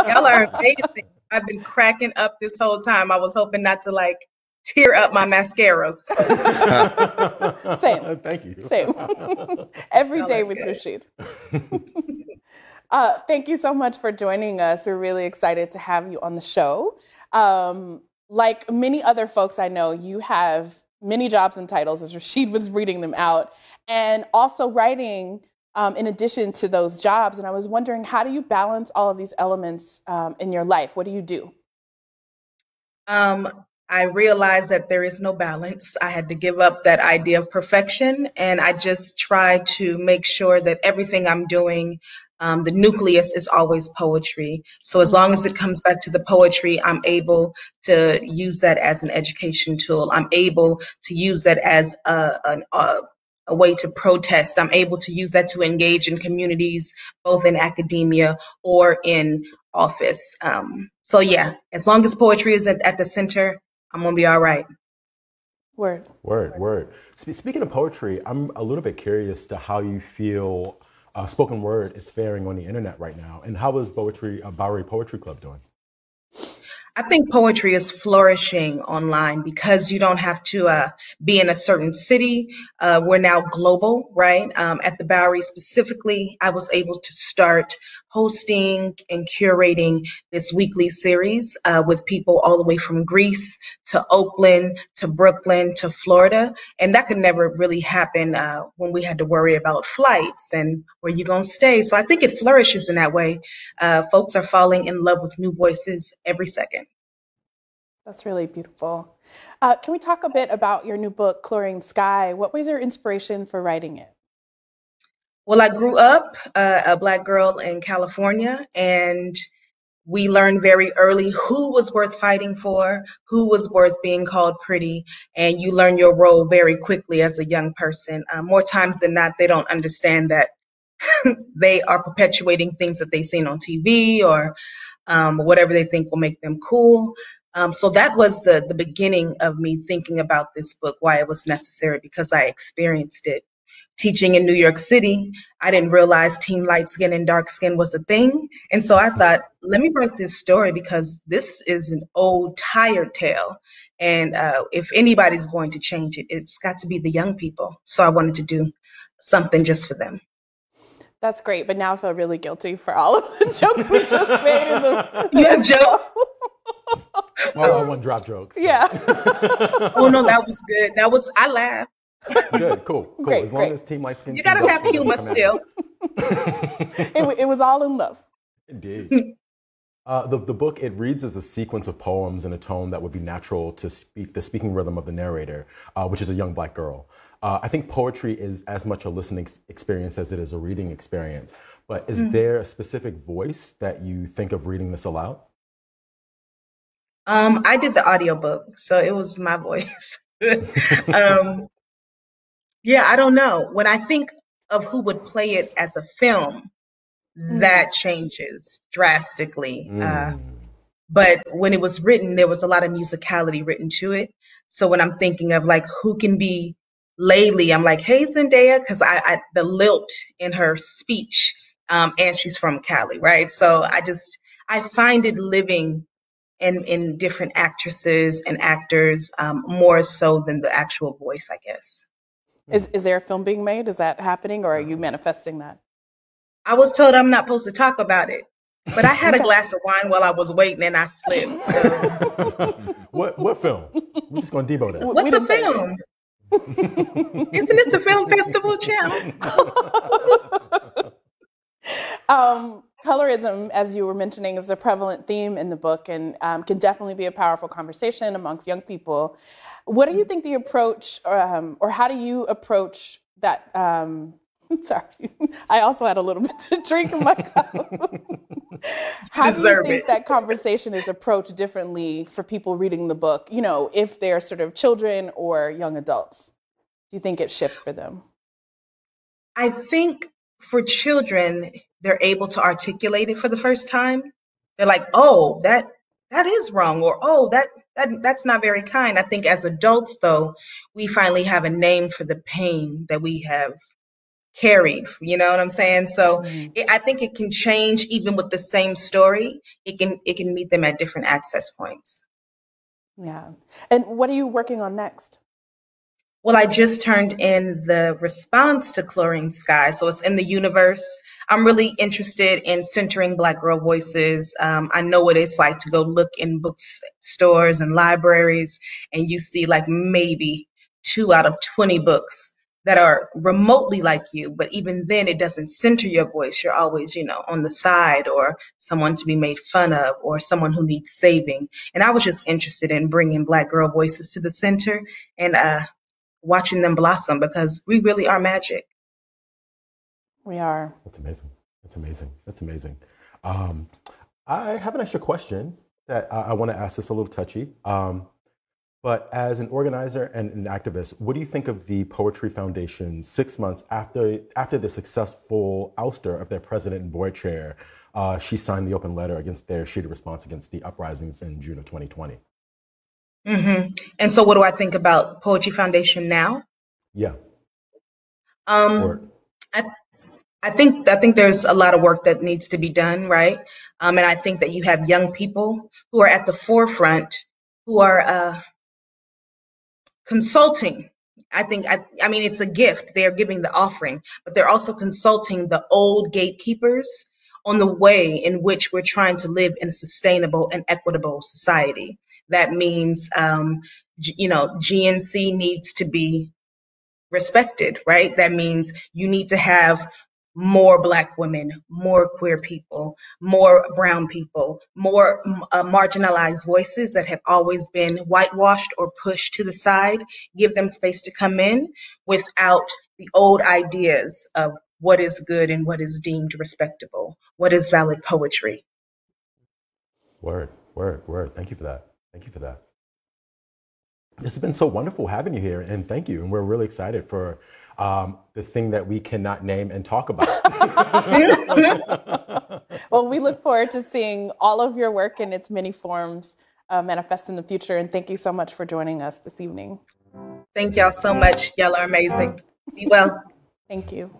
Y'all are amazing. I've been cracking up this whole time. I was hoping not to like tear up my mascaras. Same. Thank you. Same. Every Y'all day are with good. Rashid. Thank you so much for joining us. We're really excited to have you on the show. Like many other folks I know, you have many jobs and titles, as Rashid was reading them out, and also writing in addition to those jobs. And I was wondering, how do you balance all of these elements in your life? What do you do? I realized that there is no balance. I had to give up that idea of perfection, and I just try to make sure that everything I'm doing, the nucleus is always poetry. So as long as it comes back to the poetry, I'm able to use that as an education tool. I'm able to use that as a way to protest. I'm able to use that to engage in communities, both in academia or in office. So yeah, as long as poetry is at the center, I'm gonna be all right. Word. Word. Speaking of poetry, I'm a little bit curious to how you feel spoken word is faring on the internet right now, and how is Bowery Poetry Club doing? I think poetry is flourishing online because you don't have to be in a certain city. We're now global, right? At the Bowery specifically, I was able to start hosting and curating this weekly series with people all the way from Greece to Oakland to Brooklyn to Florida. And that could never really happen when we had to worry about flights and where you're going to stay. So I think it flourishes in that way. Folks are falling in love with new voices every second. That's really beautiful. Can we talk a bit about your new book, Chlorine Sky? What was your inspiration for writing it? Well, I grew up a Black girl in California, and we learned very early who was worth fighting for, who was worth being called pretty, and you learn your role very quickly as a young person. More times than not, they don't understand that they are perpetuating things that they've seen on TV or whatever they think will make them cool. So that was the beginning of me thinking about this book, why it was necessary, because I experienced it. Teaching in New York City, I didn't realize team light skin and dark skin was a thing. And so I thought, let me write this story because this is an old, tired tale. And if anybody's going to change it, it's got to be the young people. So I wanted to do something just for them. That's great, but now I feel really guilty for all of the jokes we just made in the You have jokes? Well, I want drop jokes. Yeah. Oh no, that was good. I laughed. Good, cool. Great, as long great. as Team Light Skin. You gotta have humor still. It was all in love. Indeed. The book, it reads as a sequence of poems in a tone that would be natural to the speaking rhythm of the narrator, which is a young Black girl. I think poetry is as much a listening experience as it is a reading experience. But is there a specific voice that you think of reading this aloud? I did the audiobook, so it was my voice. Yeah, I don't know. When I think of who would play it as a film, that changes drastically. But when it was written, there was a lot of musicality written to it. So when I'm thinking of like who can be Laylee, I'm like, hey, Zendaya, because the lilt in her speech, and she's from Cali, right? So I find it living in different actresses and actors more so than the actual voice, I guess. Is there a film being made? Is that happening, or are you manifesting that? I was told I'm not supposed to talk about it, but I had a glass of wine while I was waiting and I slipped. So. What film? We're just going to debo that. What's a film? Isn't this a film festival, champ? Colorism, as you were mentioning, is a prevalent theme in the book and can definitely be a powerful conversation amongst young people. What do you think the approach, or how do you approach that? Sorry, I also had a little bit to drink in my cup. How do you think that conversation is approached differently for people reading the book? You know, if they're sort of children or young adults, do you think it shifts for them? I think for children, they're able to articulate it for the first time. They're like, oh, that is wrong, or oh, that's not very kind. I think as adults, though, we finally have a name for the pain that we have carried. You know what I'm saying? So I think it can change even with the same story. It can meet them at different access points. Yeah. And what are you working on next? Well, I just turned in the response to Chlorine Sky, so it's in the universe. I'm really interested in centering Black girl voices. I know what it's like to go look in bookstores and libraries, and you see like maybe 2 out of 20 books that are remotely like you, but even then it doesn't center your voice. You're always, on the side, or someone to be made fun of, or someone who needs saving. And I was just interested in bringing Black girl voices to the center, and watching them blossom, because we really are magic. We are. That's amazing. That's amazing. That's amazing. I have an extra question that I want to ask. This a little touchy. But as an organizer and an activist, what do you think of the Poetry Foundation 6 months after the successful ouster of their president and board chair? She signed the open letter against their shady response against the uprisings in June of 2020. And so what do I think about Poetry Foundation now? Yeah. I, I think there's a lot of work that needs to be done, right? And I think that you have young people who are at the forefront, who are consulting. I mean, it's a gift. They are giving the offering, but they're also consulting the old gatekeepers on the way in which we're trying to live in a sustainable and equitable society. That means, GNC needs to be respected, right? That means you need to have more Black women, more queer people, more brown people, more marginalized voices that have always been whitewashed or pushed to the side. Give them space to come in without the old ideas of what is good and what is deemed respectable, what is valid poetry. Word. Thank you for that. Thank you for that. It's been so wonderful having you here, and thank you. And we're really excited for the thing that we cannot name and talk about. Well, we look forward to seeing all of your work in its many forms manifest in the future. And thank you so much for joining us this evening. Thank y'all so much. Y'all are amazing. Be well. Thank you.